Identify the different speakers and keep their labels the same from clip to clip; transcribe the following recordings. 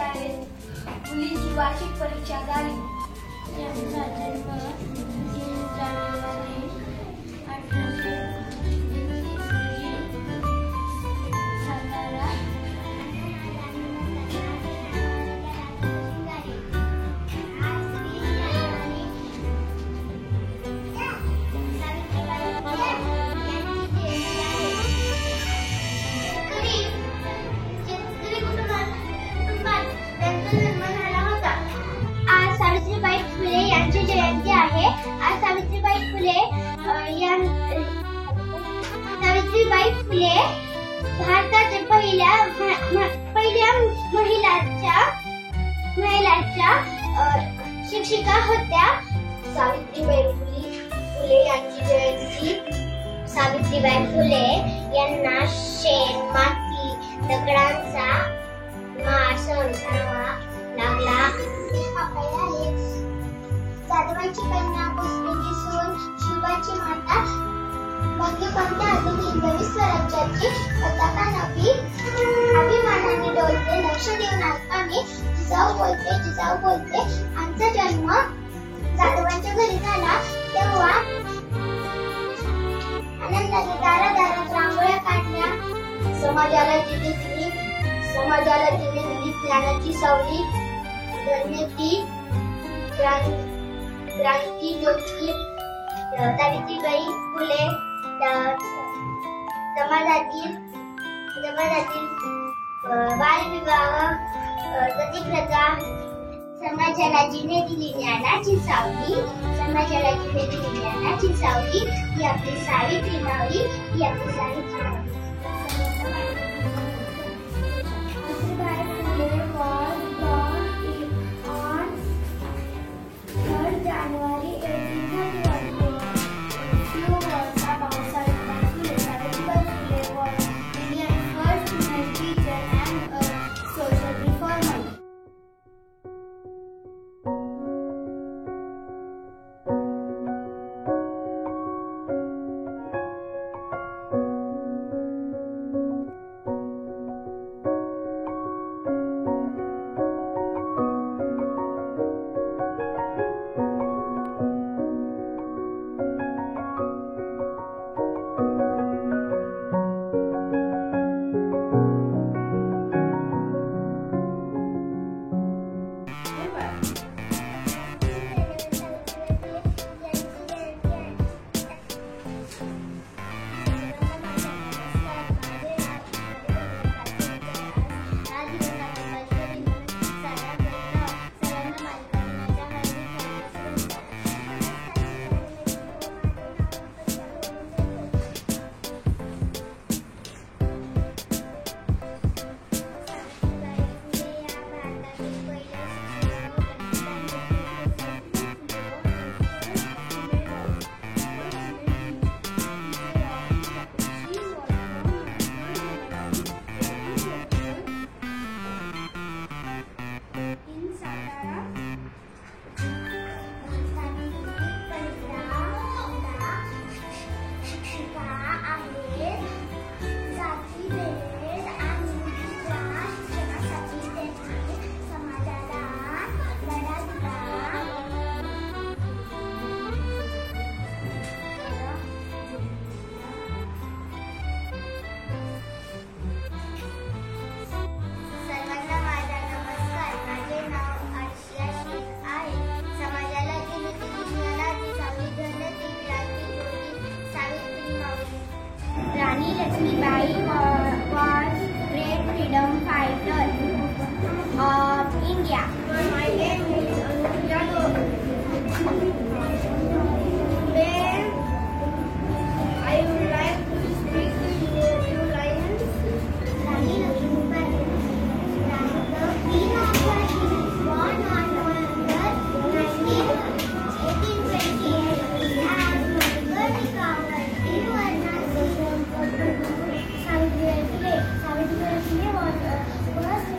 Speaker 1: शाळेत मुलींची वार्षिक परीक्षा झाली. त्यांचा जन्म 3 जानेवारी 1833 रोजी सातारा. आज सावित्रीबाई फुले यांची जयंती आहे. आज सावित्रीबाई फुले भारताच्या पहिल्या महिलांच्या शिक्षिका होत्या. सावित्रीबाई फुले यांची जयंती. सावित्रीबाई फुले यांना शेण, माती, दगडांचा मार सहन करावा लागला. जाधवांची कन्या, भोसलेची सून, शिवाची माता, बाकी कोणत्या आधुनिक हिंदवी स्वराज्याची पताका नवी अभिमानाने डोलते. लक्ष देऊन ऐका, जिजाऊ बोलते. आमचा जन्म जाधवांच्या घरी झाला तेव्हा आनंदाने दारादारात रांगोळ्या काढल्या. समाजाला दिली ज्ञानाची सावली. क्रांती ज्योती सावित्रीबाई फुले समाजातील बालविवाह, सतीप्रथा, समाजाला जिने दिली ज्ञानाची सावली. ही आपली Savitri Mavli. Lexmibai was great freedom fighter of India. My name is Anuja. Today I would like to speak to you lines. Rani Lakshmibai. The Queen of India was born on November 1828 as Margari Kaur. Savitribai Phule was the first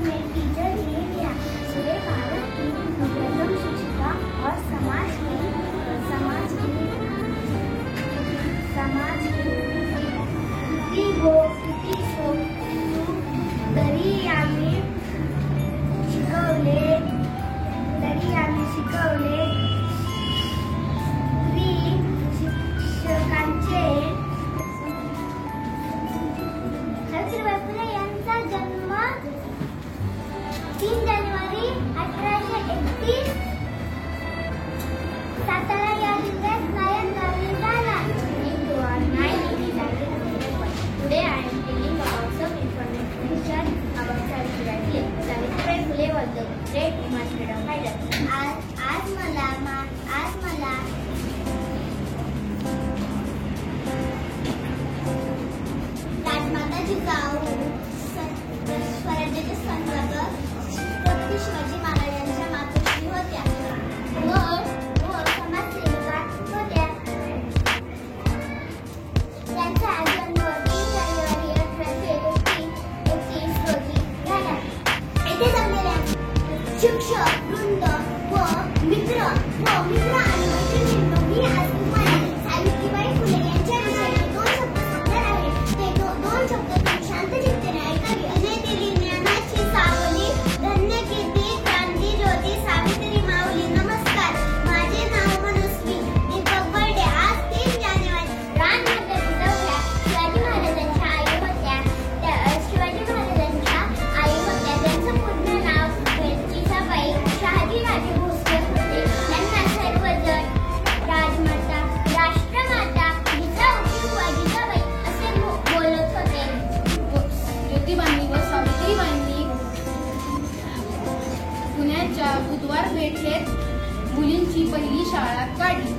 Speaker 2: सोमवार पेठेत मुलींची पहिली शाळा काढली.